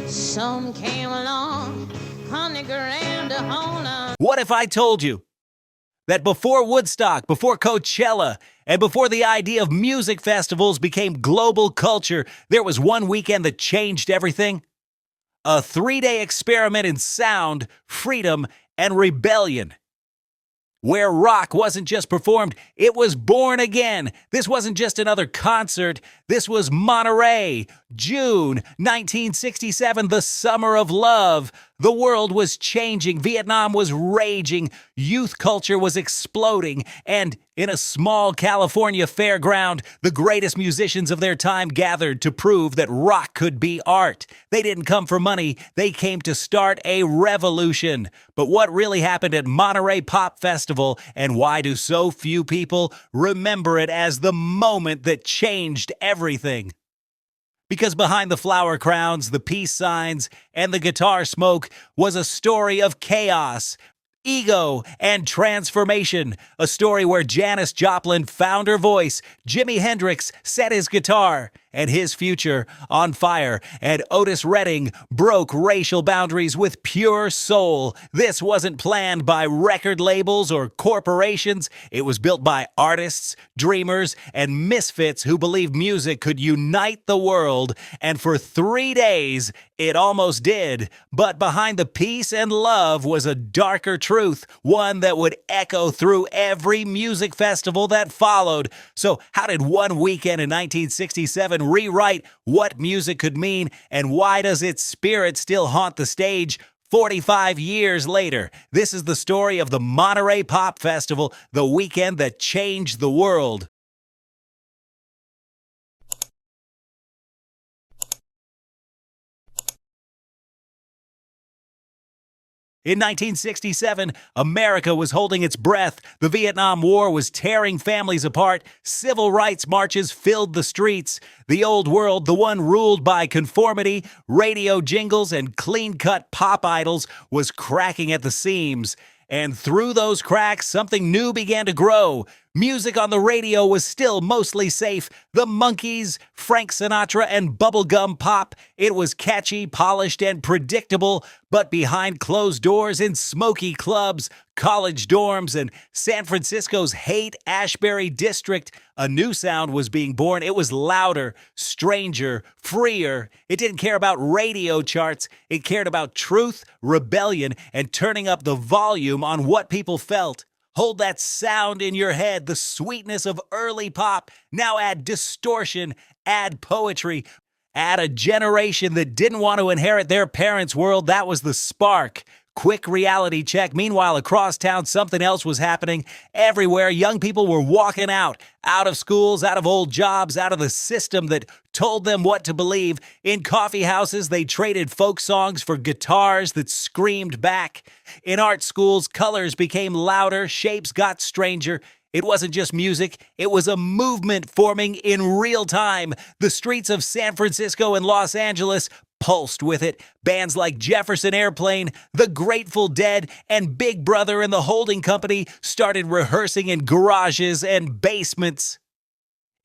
Some came along, 100 grand to hold on. What if I told you that before Woodstock, before Coachella, and before the idea of music festivals became global culture, there was one weekend that changed everything? A 3-day experiment in sound, freedom, and rebellion, where rock wasn't just performed, it was born again. This wasn't just another concert. This was Monterey, June 1967, the summer of love. The world was changing. Vietnam was raging. Youth culture was exploding. And in a small California fairground, the greatest musicians of their time gathered to prove that rock could be art. They didn't come for money. They came to start a revolution. But what really happened at Monterey Pop Festival, and why do so few people remember it as the moment that changed everything? Because behind the flower crowns, the peace signs, and the guitar smoke was a story of chaos, ego, and transformation. A story where Janis Joplin found her voice, Jimi Hendrix set his guitar and his future on fire, and Otis Redding broke racial boundaries with pure soul. This wasn't planned by record labels or corporations. It was built by artists, dreamers, and misfits who believed music could unite the world. And for 3 days, it almost did. But behind the peace and love was a darker truth, one that would echo through every music festival that followed. So how did one weekend in 1967 rewrite what music could mean, and why does its spirit still haunt the stage 45 years later? This is the story of the Monterey Pop Festival, the weekend that changed the world. In 1967, America was holding its breath. The Vietnam War was tearing families apart. Civil rights marches filled the streets. The old world, the one ruled by conformity, radio jingles, and clean-cut pop idols, was cracking at the seams. And through those cracks, something new began to grow. Music on the radio was still mostly safe. The Monkees, Frank Sinatra, and bubblegum pop. It was catchy, polished, and predictable. But behind closed doors in smoky clubs, college dorms, and San Francisco's Haight-Ashbury district, a new sound was being born. It was louder, stranger, freer. It didn't care about radio charts. It cared about truth, rebellion, and turning up the volume on what people felt. Hold that sound in your head, the sweetness of early pop. Now add distortion, add poetry, add a generation that didn't want to inherit their parents' world. That was the spark. Quick reality check. Meanwhile, across town, something else was happening. Everywhere, young people were walking out of schools, out of old jobs, out of the system that told them what to believe. In coffee houses, they traded folk songs for guitars that screamed back. In art schools, colors became louder, shapes got stranger. It wasn't just music, it was a movement forming in real time. The streets of San Francisco and Los Angeles pulsed with it. Bands like Jefferson Airplane, The Grateful Dead, and Big Brother and the Holding Company started rehearsing in garages and basements.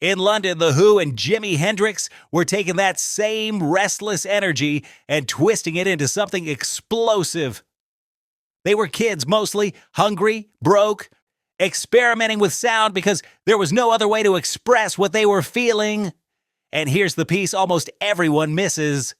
In London, The Who and Jimi Hendrix were taking that same restless energy and twisting it into something explosive. They were kids mostly, hungry, broke, experimenting with sound because there was no other way to express what they were feeling. And here's the piece almost everyone misses.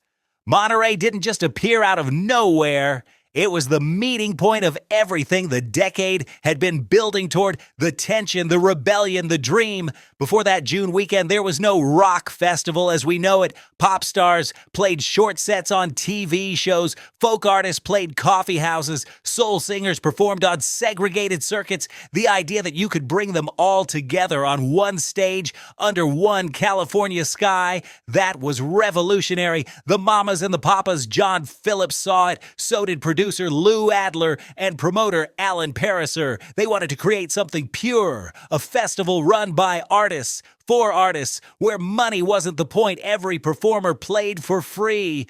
Monterey didn't just appear out of nowhere. It was the meeting point of everything the decade had been building toward, the tension, the rebellion, the dream. Before that June weekend, there was no rock festival as we know it. Pop stars played short sets on TV shows. Folk artists played coffee houses. Soul singers performed on segregated circuits. The idea that you could bring them all together on one stage under one California sky, that was revolutionary. The mamas and the papas, John Phillips saw it. So did producer Lou Adler and promoter Alan Pariser. They wanted to create something pure, a festival run by artists, for artists, where money wasn't the point. Every performer played for free.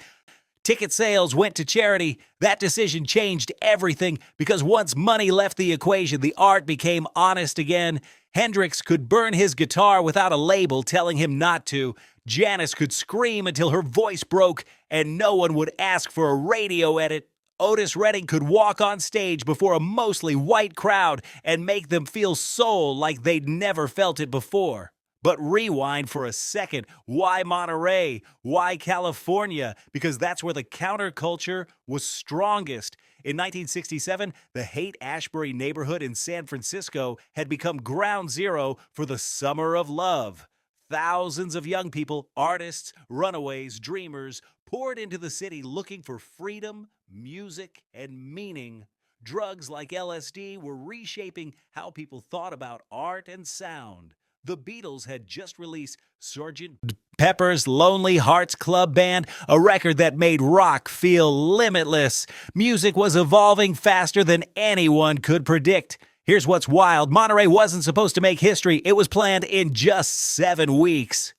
Ticket sales went to charity. That decision changed everything because once money left the equation, the art became honest again. Hendrix could burn his guitar without a label telling him not to. Janis could scream until her voice broke and no one would ask for a radio edit. Otis Redding could walk on stage before a mostly white crowd and make them feel soul like they'd never felt it before. But rewind for a second. Why Monterey? Why California? Because that's where the counterculture was strongest. In 1967, the Haight-Ashbury neighborhood in San Francisco had become ground zero for the Summer of Love. Thousands of young people, artists, runaways, dreamers, poured into the city looking for freedom, music, and meaning. Drugs like LSD were reshaping how people thought about art and sound. The Beatles had just released Sgt. Pepper's Lonely Hearts Club Band, a record that made rock feel limitless. Music was evolving faster than anyone could predict. Here's what's wild. Monterey wasn't supposed to make history. It was planned in just 7 weeks.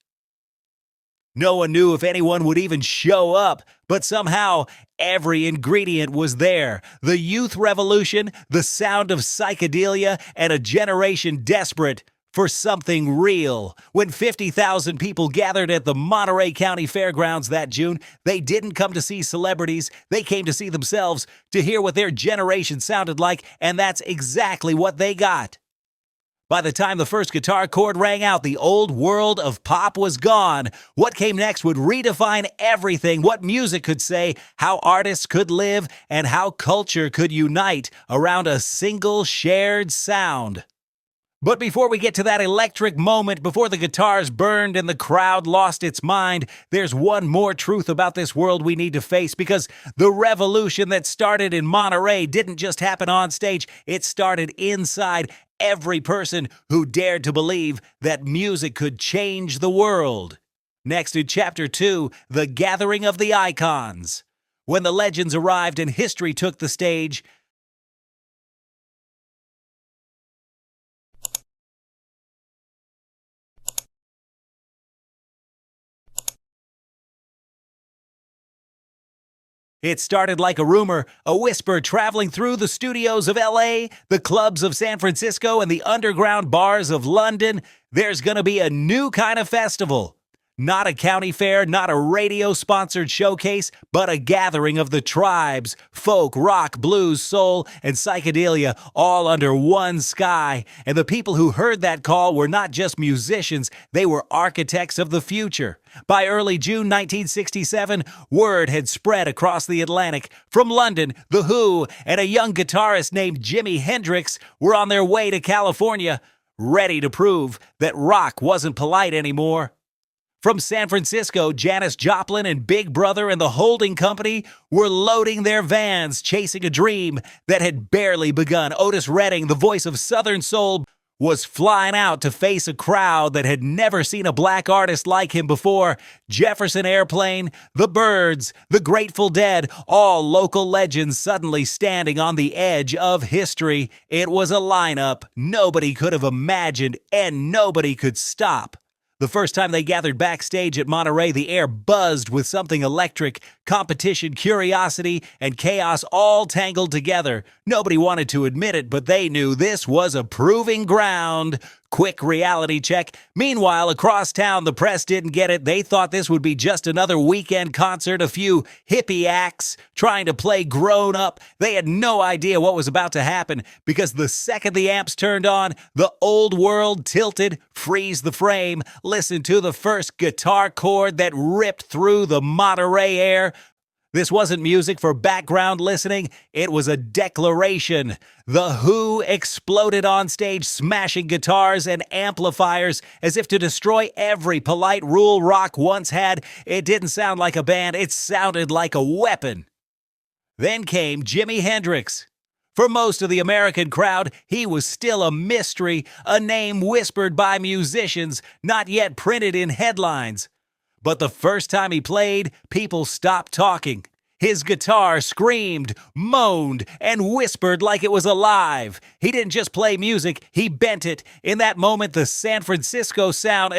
No one knew if anyone would even show up, but somehow every ingredient was there. The youth revolution, the sound of psychedelia, and a generation desperate for something real. When 50,000 people gathered at the Monterey County Fairgrounds that June, they didn't come to see celebrities. They came to see themselves, to hear what their generation sounded like, and that's exactly what they got. By the time the first guitar chord rang out, the old world of pop was gone. What came next would redefine everything, what music could say, how artists could live, and how culture could unite around a single shared sound. But before we get to that electric moment, before the guitars burned and the crowd lost its mind, there's one more truth about this world we need to face, because the revolution that started in Monterey didn't just happen on stage, it started inside every person who dared to believe that music could change the world. Next in Chapter 2, The Gathering of the Icons. When the legends arrived and history took the stage, it started like a rumor, a whisper traveling through the studios of LA, the clubs of San Francisco, and the underground bars of London. There's going to be a new kind of festival. Not a county fair, not a radio-sponsored showcase, but a gathering of the tribes, folk, rock, blues, soul, and psychedelia, all under one sky. And the people who heard that call were not just musicians, they were architects of the future. By early June 1967, word had spread across the Atlantic. From London, The Who and a young guitarist named Jimi Hendrix were on their way to California, ready to prove that rock wasn't polite anymore. From San Francisco, Janis Joplin and Big Brother and the holding company were loading their vans, chasing a dream that had barely begun. Otis Redding, the voice of Southern soul, was flying out to face a crowd that had never seen a black artist like him before. Jefferson Airplane, the Byrds, the Grateful Dead, all local legends suddenly standing on the edge of history. It was a lineup nobody could have imagined and nobody could stop. The first time they gathered backstage at Monterey, the air buzzed with something electric. Competition, curiosity, and chaos all tangled together. Nobody wanted to admit it, but they knew this was a proving ground. Quick reality check. Meanwhile, across town, the press didn't get it. They thought this would be just another weekend concert, a few hippie acts trying to play grown up. They had no idea what was about to happen, because the second the amps turned on, the old world tilted. Freeze the frame. Listen to the first guitar chord that ripped through the Monterey air. This wasn't music for background listening, it was a declaration. The Who exploded on stage, smashing guitars and amplifiers as if to destroy every polite rule rock once had. It didn't sound like a band, it sounded like a weapon. Then came Jimi Hendrix. For most of the American crowd, he was still a mystery, a name whispered by musicians, not yet printed in headlines. But the first time he played, people stopped talking. His guitar screamed, moaned, and whispered like it was alive. He didn't just play music, he bent it. In that moment, the San Francisco sound,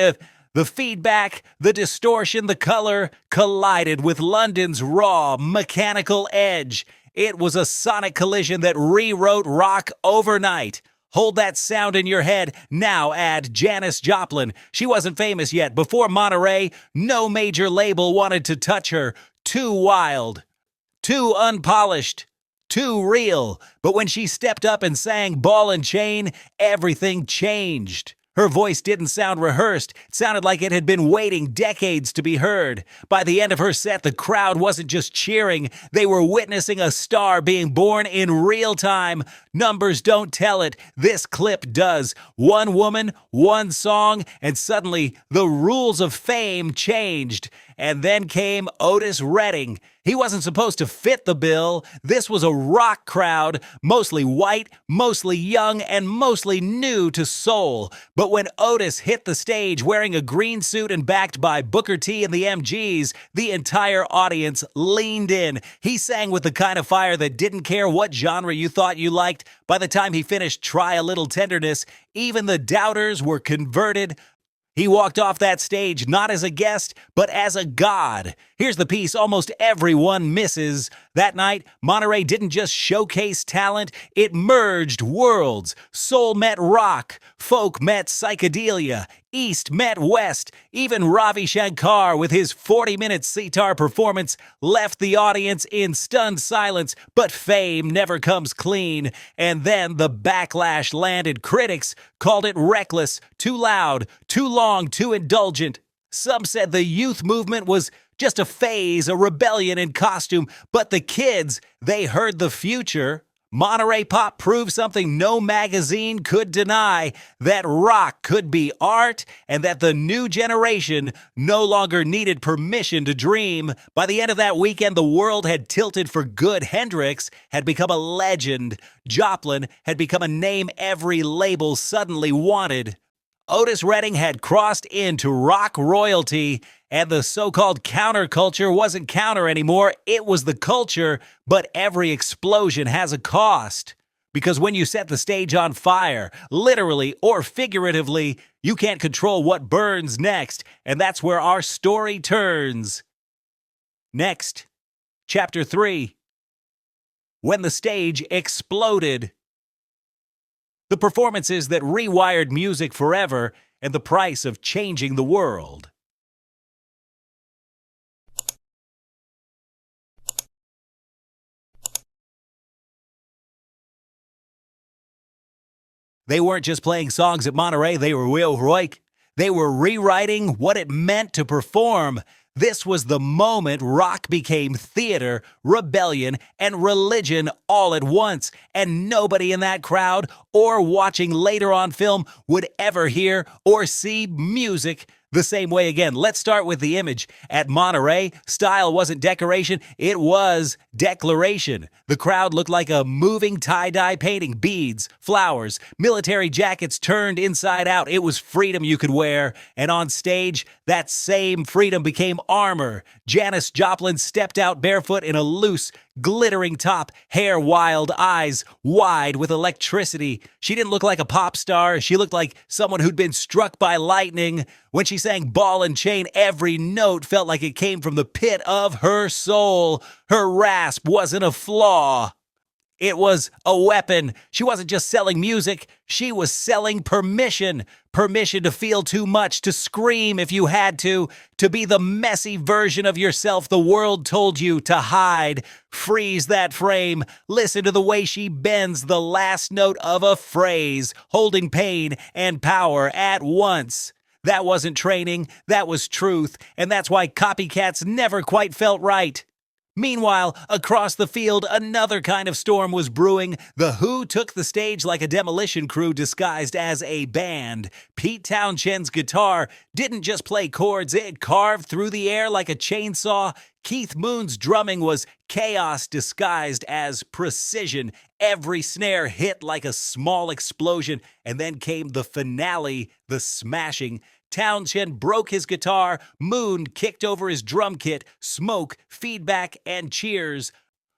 the feedback, the distortion, the color, collided with London's raw, mechanical edge. It was a sonic collision that rewrote rock overnight. Hold that sound in your head. Now add Janis Joplin. She wasn't famous yet. Before Monterey, no major label wanted to touch her. Too wild, too unpolished, too real. But when she stepped up and sang Ball and Chain, everything changed. Her voice didn't sound rehearsed. It sounded like it had been waiting decades to be heard. By the end of her set, the crowd wasn't just cheering. They were witnessing a star being born in real time. Numbers don't tell it. This clip does. One woman, one song, and suddenly the rules of fame changed. And then came Otis Redding. He wasn't supposed to fit the bill. This was a rock crowd, mostly white, mostly young, and mostly new to soul. But when Otis hit the stage wearing a green suit and backed by Booker T and the MGs, the entire audience leaned in. He sang with the kind of fire that didn't care what genre you thought you liked. By the time he finished Try a Little Tenderness, even the doubters were converted. He walked off that stage not as a guest, but as a god. Here's the piece almost everyone misses. That night, Monterey didn't just showcase talent, it merged worlds. Soul met rock, folk met psychedelia, East met West. Even Ravi Shankar, with his 40-minute sitar performance, left the audience in stunned silence. But fame never comes clean. And then the backlash landed. Critics called it reckless, too loud, too long, too indulgent. Some said the youth movement was just a phase, a rebellion in costume. But the kids, they heard the future. Monterey Pop proved something no magazine could deny, that rock could be art and that the new generation no longer needed permission to dream. By the end of that weekend, the world had tilted for good. Hendrix had become a legend. Joplin had become a name every label suddenly wanted. Otis Redding had crossed into rock royalty, and the so-called counterculture wasn't counter anymore. It was the culture, but every explosion has a cost. Because when you set the stage on fire, literally or figuratively, you can't control what burns next, and that's where our story turns. Next, Chapter 3. When the stage exploded. The performances that rewired music forever and the price of changing the world. They weren't just playing songs at Monterey, they were heroic. They were rewriting what it meant to perform. This was the moment rock became theater, rebellion, and religion all at once. And nobody in that crowd or watching later on film would ever hear or see music the same way again. Let's start with the image. At Monterey, style wasn't decoration, it was declaration. The crowd looked like a moving tie-dye painting. Beads, flowers, military jackets turned inside out. It was freedom you could wear. And on stage, that same freedom became armor. Janis Joplin stepped out barefoot in a loose, glittering top, hair wild, eyes wide with electricity. She didn't look like a pop star. She looked like someone who'd been struck by lightning. When she sang Ball and Chain, every note felt like it came from the pit of her soul. Her rasp wasn't a flaw. It was a weapon. She wasn't just selling music. She was selling permission. Permission to feel too much, to scream if you had to be the messy version of yourself the world told you to hide. Freeze that frame. Listen to the way she bends the last note of a phrase, holding pain and power at once. That wasn't training, that was truth, and that's why copycats never quite felt right. Meanwhile, across the field, another kind of storm was brewing. The Who took the stage like a demolition crew disguised as a band. Pete Townshend's guitar didn't just play chords, it carved through the air like a chainsaw. Keith Moon's drumming was chaos disguised as precision. Every snare hit like a small explosion, and then came the finale, the smashing. Townshend broke his guitar, Moon kicked over his drum kit, smoke, feedback, and cheers.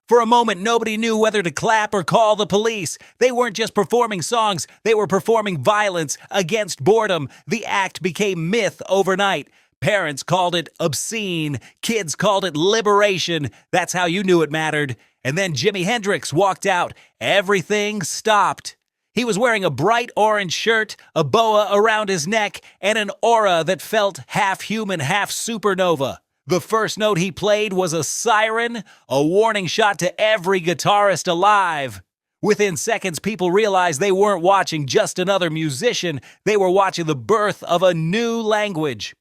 For a moment, nobody knew whether to clap or call the police. They weren't just performing songs, they were performing violence against boredom. The act became myth overnight. Parents called it obscene, kids called it liberation. That's how you knew it mattered. And then Jimi Hendrix walked out. Everything stopped. He was wearing a bright orange shirt, a boa around his neck, and an aura that felt half human, half supernova. The first note he played was a siren, a warning shot to every guitarist alive. Within seconds, people realized they weren't watching just another musician, they were watching the birth of a new language.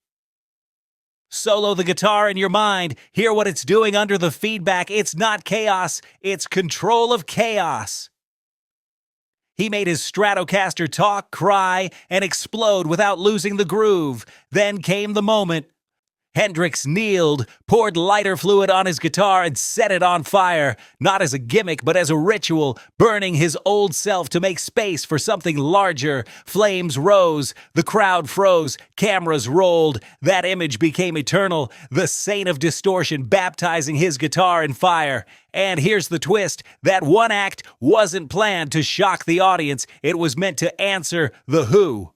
Solo the guitar in your mind, hear what it's doing under the feedback. It's not chaos, it's control of chaos. He made his Stratocaster talk, cry, and explode without losing the groove. Then came the moment. Hendrix kneeled, poured lighter fluid on his guitar, and set it on fire, not as a gimmick, but as a ritual, burning his old self to make space for something larger. Flames rose, the crowd froze, cameras rolled. That image became eternal, the saint of distortion baptizing his guitar in fire. And here's the twist, that one act wasn't planned to shock the audience, it was meant to answer the who.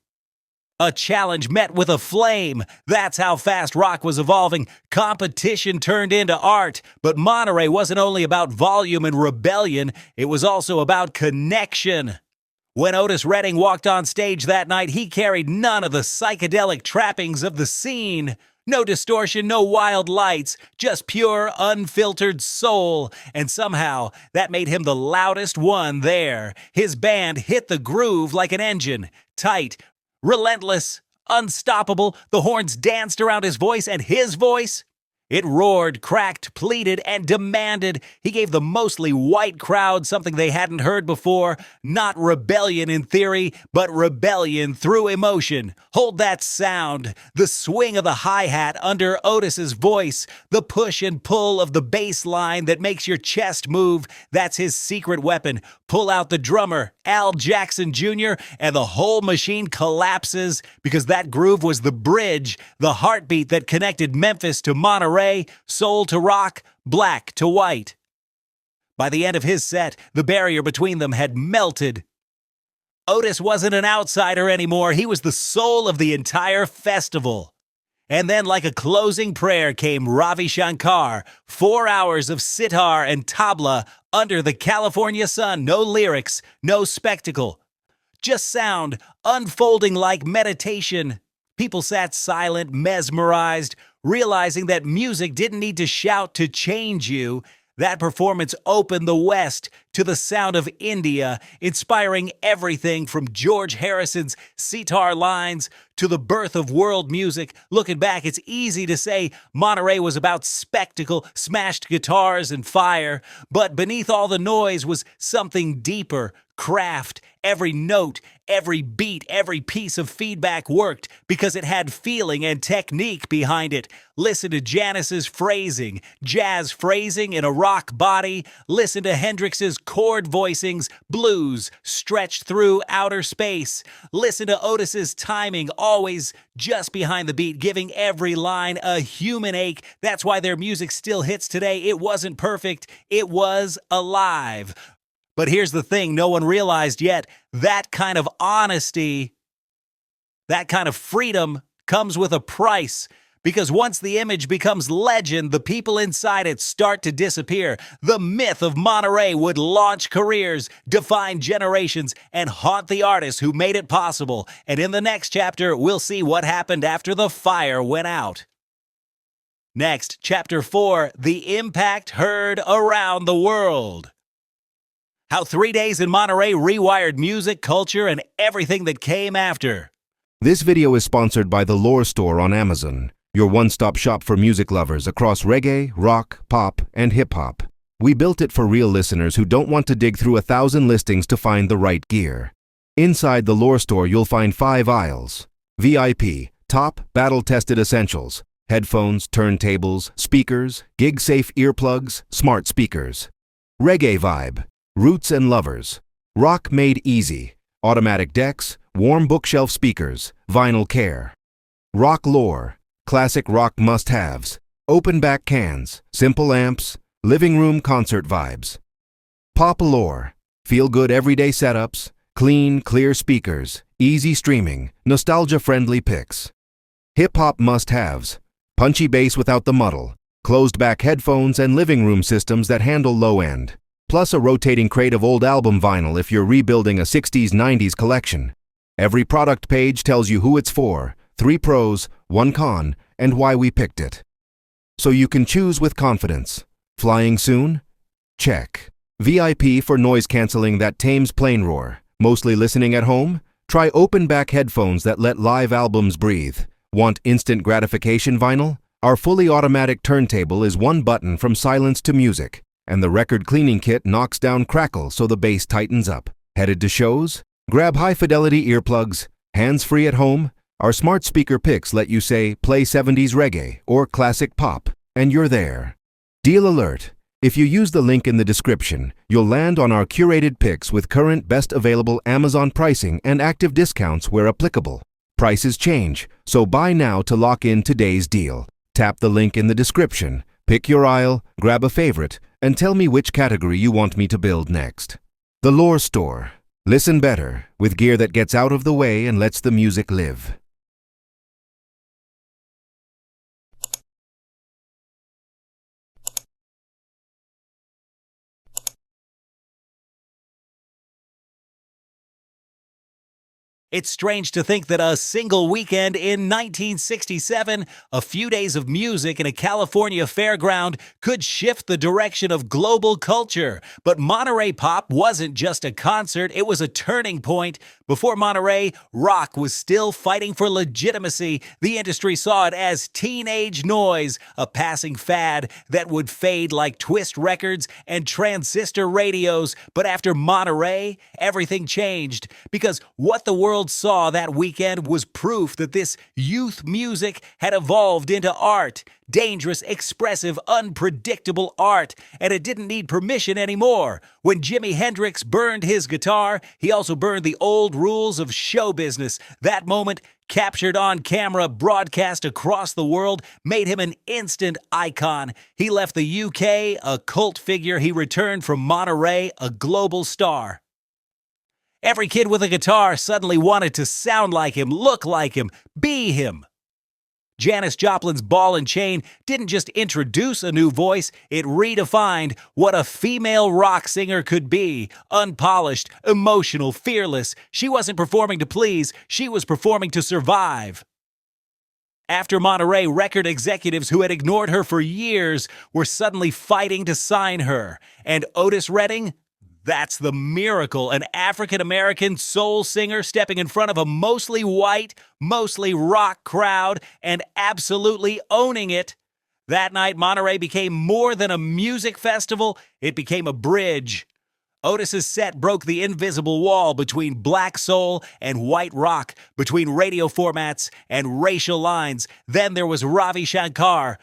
A challenge met with a flame. That's how fast rock was evolving. Competition turned into art. But Monterey wasn't only about volume and rebellion, it was also about connection. When Otis Redding walked on stage that night, he carried none of the psychedelic trappings of the scene. No distortion, no wild lights, just pure, unfiltered soul. And somehow, that made him the loudest one there. His band hit the groove like an engine. Tight, relentless, unstoppable, the horns danced around his voice, and his voice, it roared, cracked, pleaded, and demanded. He gave the mostly white crowd something they hadn't heard before. Not rebellion in theory, but rebellion through emotion. Hold that sound. The swing of the hi-hat under Otis's voice. The push and pull of the bass line that makes your chest move. That's his secret weapon. Pull out the drummer, Al Jackson Jr., and the whole machine collapses because that groove was the bridge, the heartbeat that connected Memphis to Monterey, soul to rock, black to white. By the end of his set, the barrier between them had melted. Otis wasn't an outsider anymore. He was the soul of the entire festival. And then, like a closing prayer, came Ravi Shankar. 4 hours of sitar and tabla under the California sun. No lyrics, no spectacle. Just sound, unfolding like meditation. People sat silent, mesmerized, realizing that music didn't need to shout to change you. That performance opened the West to the sound of India, inspiring everything from George Harrison's sitar lines to the birth of world music. Looking back, it's easy to say Monterey was about spectacle, smashed guitars, and fire. But beneath all the noise was something deeper, craft. Every note, every beat, every piece of feedback worked because it had feeling and technique behind it. Listen to Janis's phrasing, jazz phrasing in a rock body. Listen to Hendrix's chord voicings, blues stretched through outer space. Listen to Otis's timing, always just behind the beat, giving every line a human ache. That's why their music still hits today. It wasn't perfect, it was alive. But here's the thing no one realized yet. That kind of honesty, that kind of freedom comes with a price. Because once the image becomes legend, the people inside it start to disappear. The myth of Monterey would launch careers, define generations, and haunt the artists who made it possible. And in the next chapter, we'll see what happened after the fire went out. Next, Chapter 4, The Impact Heard Around the World. How 3 days in Monterey rewired music, culture, and everything that came after. This video is sponsored by the Lore Store on Amazon, your one-stop shop for music lovers across reggae, rock, pop, and hip-hop. We built it for real listeners who don't want to dig through 1,000 listings to find the right gear. Inside the Lore Store, you'll find 5 aisles. VIP, top, battle-tested essentials, headphones, turntables, speakers, gig-safe earplugs, smart speakers. Reggae vibe. Roots and lovers. Rock made easy. Automatic decks, warm bookshelf speakers, vinyl care. Rock lore. Classic rock must-haves. Open back cans, simple amps, living room concert vibes. Pop lore. Feel-good everyday setups, clean, clear speakers, easy streaming, nostalgia-friendly picks. Hip-hop must-haves. Punchy bass without the muddle. Closed-back headphones and living room systems that handle low end. plus a rotating crate of old album vinyl if you're rebuilding a 60s-90s collection. Every product page tells you who it's for, 3 pros, 1 con, and why we picked it. So you can choose with confidence. Flying soon? Check. VIP for noise canceling that tames plane roar. Mostly listening at home? Try open-back headphones that let live albums breathe. Want instant gratification vinyl? Our fully automatic turntable is 1 button from silence to music, and the record cleaning kit knocks down crackle so the bass tightens up. Headed to shows? Grab high-fidelity earplugs, hands-free at home. Our smart speaker picks let you say, play 70s reggae or classic pop, and you're there. Deal alert! If you use the link in the description, you'll land on our curated picks with current best available Amazon pricing and active discounts where applicable. Prices change, so buy now to lock in today's deal. Tap the link in the description, pick your aisle, grab a favorite, and tell me which category you want me to build next. The Lore Store. Listen better, with gear that gets out of the way and lets the music live. It's strange to think that a single weekend in 1967, a few days of music in a California fairground, could shift the direction of global culture. But Monterey Pop wasn't just a concert, it was a turning point. Before Monterey, rock was still fighting for legitimacy. The industry saw it as teenage noise, a passing fad that would fade like Twist records and transistor radios. But after Monterey, everything changed, because what the world saw that weekend was proof that this youth music had evolved into art. Dangerous, expressive, unpredictable art, and it didn't need permission anymore. When Jimi Hendrix burned his guitar, he also burned the old rules of show business. That moment, captured on camera, broadcast across the world, made him an instant icon. He left the UK a cult figure. He returned from Monterey a global star. Every kid with a guitar suddenly wanted to sound like him, look like him, be him. Janis Joplin's Ball and Chain didn't just introduce a new voice, it redefined what a female rock singer could be. Unpolished, emotional, fearless. She wasn't performing to please, she was performing to survive. After Monterey, record executives who had ignored her for years were suddenly fighting to sign her. And Otis Redding? That's the miracle. An African-American soul singer stepping in front of a mostly white, mostly rock crowd and absolutely owning it. That night, Monterey became more than a music festival. It became a bridge. Otis's set broke the invisible wall between black soul and white rock, between radio formats and racial lines. Then there was Ravi Shankar.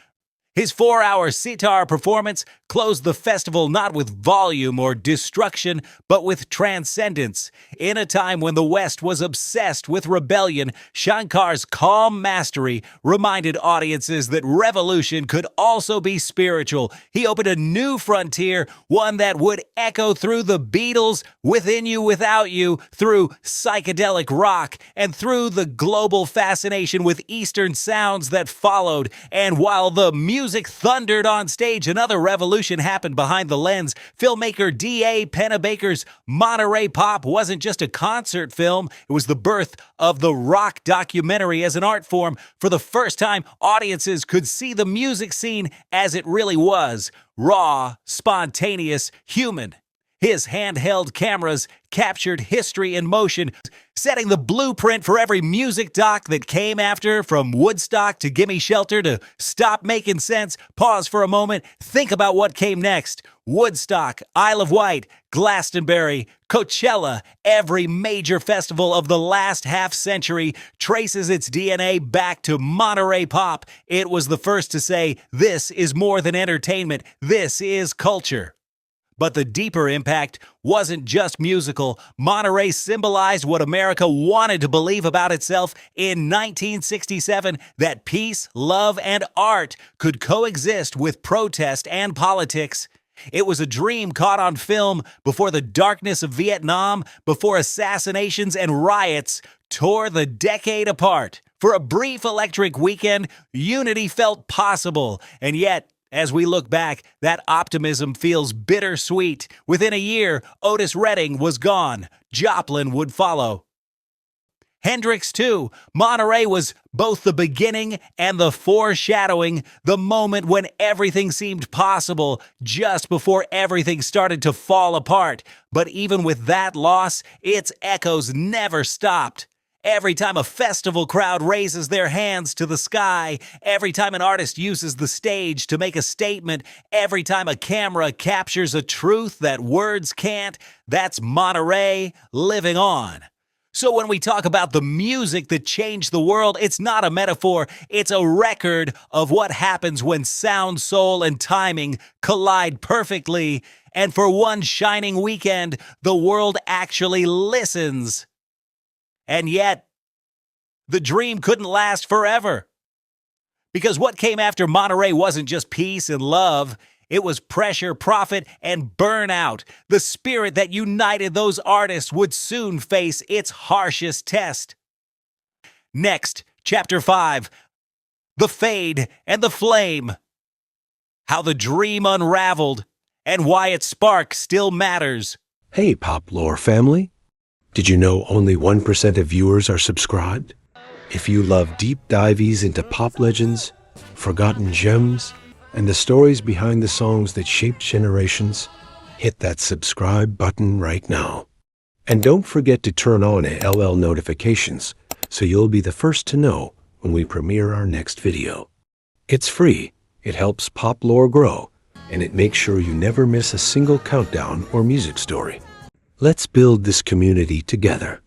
His 4-hour sitar performance closed the festival not with volume or destruction, but with transcendence. In a time when the West was obsessed with rebellion, Shankar's calm mastery reminded audiences that revolution could also be spiritual. He opened a new frontier, one that would echo through the Beatles, Within You, Without You, through psychedelic rock, and through the global fascination with Eastern sounds that followed. And while the music thundered on stage, another revolution happened behind the lens. Filmmaker D.A. Pennebaker's Monterey Pop wasn't just a concert film, it was the birth of the rock documentary as an art form. For the first time, audiences could see the music scene as it really was: raw, spontaneous, human. His handheld cameras captured history in motion, setting the blueprint for every music doc that came after, from Woodstock to Gimme Shelter to Stop Making Sense. Pause for a moment, think about what came next. Woodstock, Isle of Wight, Glastonbury, Coachella. Every major festival of the last half-century traces its DNA back to Monterey Pop. It was the first to say, this is more than entertainment, this is culture. But the deeper impact wasn't just musical. Monterey symbolized what America wanted to believe about itself in 1967, that peace, love, and art could coexist with protest and politics. It was a dream caught on film before the darkness of Vietnam, before assassinations and riots tore the decade apart. For a brief electric weekend, unity felt possible, and yet As we look back, that optimism feels bittersweet. Within a year, Otis Redding was gone. Joplin would follow. Hendrix, too. Monterey was both the beginning and the foreshadowing, the moment when everything seemed possible, just before everything started to fall apart. But even with that loss, its echoes never stopped. Every time a festival crowd raises their hands to the sky, every time an artist uses the stage to make a statement, every time a camera captures a truth that words can't, that's Monterey living on. So when we talk about the music that changed the world, it's not a metaphor, it's a record of what happens when sound, soul, and timing collide perfectly. And for one shining weekend, the world actually listens. And yet, the dream couldn't last forever. Because what came after Monterey wasn't just peace and love. It was pressure, profit, and burnout. The spirit that united those artists would soon face its harshest test. Next, Chapter 5, The Fade and the Flame. How the dream unraveled and why its spark still matters. Hey, Pop Lore family. Did you know only 1% of viewers are subscribed? If you love deep dives into pop legends, forgotten gems, and the stories behind the songs that shaped generations, hit that subscribe button right now. And don't forget to turn on LL notifications so you'll be the first to know when we premiere our next video. It's free, it helps Pop Lore grow, and it makes sure you never miss a single countdown or music story. Let's build this community together.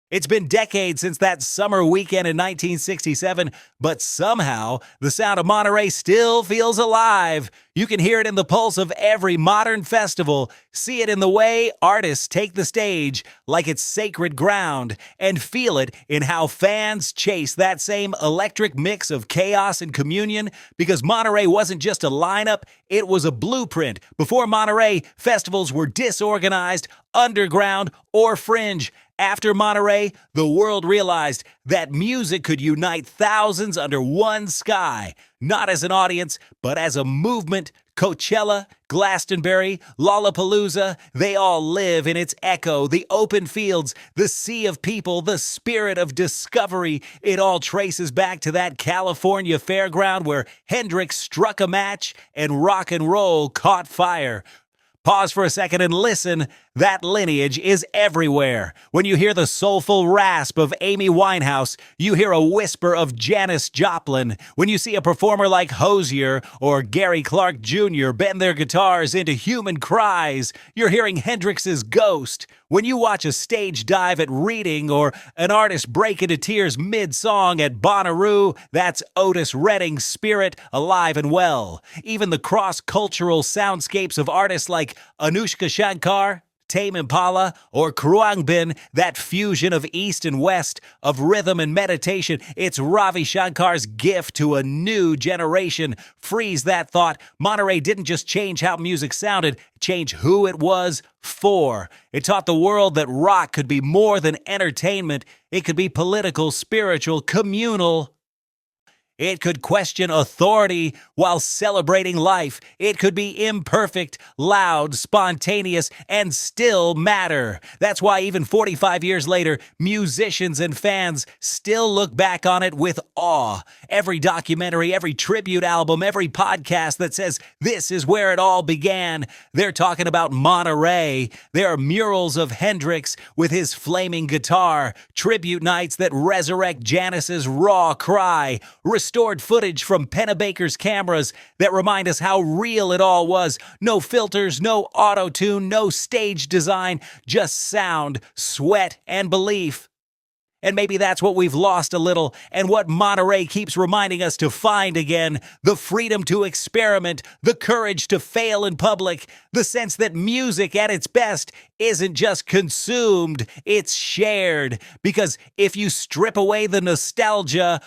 It's been decades since that summer weekend in 1967, but somehow the sound of Monterey still feels alive. You can hear it in the pulse of every modern festival, see it in the way artists take the stage like it's sacred ground, and feel it in how fans chase that same electric mix of chaos and communion, because Monterey wasn't just a lineup, it was a blueprint. Before Monterey, festivals were disorganized, underground, or fringe. After Monterey, the world realized that music could unite thousands under one sky, not as an audience, but as a movement. Coachella, Glastonbury, Lollapalooza, they all live in its echo, the open fields, the sea of people, the spirit of discovery. It all traces back to that California fairground where Hendrix struck a match and rock and roll caught fire. Pause for a second and listen. That lineage is everywhere. When you hear the soulful rasp of Amy Winehouse, you hear a whisper of Janis Joplin. When you see a performer like Hozier or Gary Clark Jr. bend their guitars into human cries, you're hearing Hendrix's ghost. When you watch a stage dive at Reading or an artist break into tears mid-song at Bonnaroo, that's Otis Redding's spirit alive and well. Even the cross-cultural soundscapes of artists like Anushka Shankar, Tame Impala, or Khruangbin, that fusion of East and West, of rhythm and meditation, it's Ravi Shankar's gift to a new generation. Freeze that thought. Monterey didn't just change how music sounded, it changed who it was for. It taught the world that rock could be more than entertainment. It could be political, spiritual, communal. It could question authority while celebrating life. It could be imperfect, loud, spontaneous, and still matter. That's why even 45 years later, musicians and fans still look back on it with awe. Every documentary, every tribute album, every podcast that says this is where it all began, they're talking about Monterey. There are murals of Hendrix with his flaming guitar, tribute nights that resurrect Janis's raw cry, restored footage from Pennebaker's cameras that remind us how real it all was. No filters, no auto-tune, no stage design, just sound, sweat, and belief. And maybe that's what we've lost a little, and what Monterey keeps reminding us to find again: the freedom to experiment, the courage to fail in public, the sense that music at its best isn't just consumed, it's shared. Because if you strip away the nostalgia,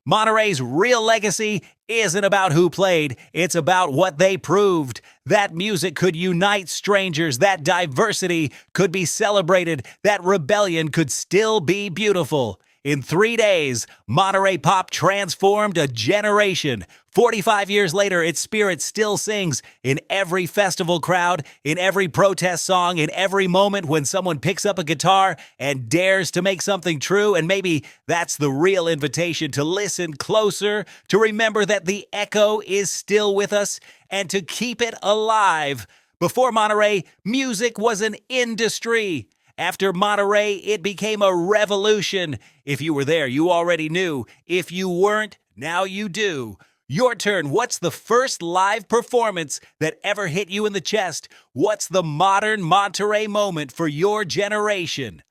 Monterey's real legacy isn't about who played, it's about what they proved. That music could unite strangers, that diversity could be celebrated, that rebellion could still be beautiful. In 3 days, Monterey Pop transformed a generation. 45 years later, its spirit still sings in every festival crowd, in every protest song, in every moment when someone picks up a guitar and dares to make something true. And maybe that's the real invitation, to listen closer, to remember that the echo is still with us, and to keep it alive. Before Monterey, music was an industry. After Monterey, it became a revolution. If you were there, you already knew. If you weren't, now you do. Your turn. What's the first live performance that ever hit you in the chest? What's the modern Monterey moment for your generation?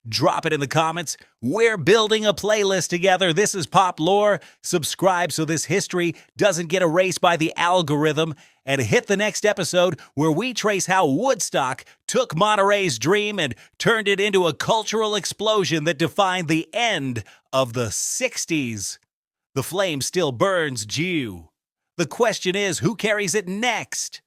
Drop it in the comments. We're building a playlist together. This is Pop Lore. Subscribe so this history doesn't get erased by the algorithm. And hit the next episode where we trace how Woodstock took Monterey's dream and turned it into a cultural explosion that defined the end of the 60s. The flame still burns due. The question is, who carries it next?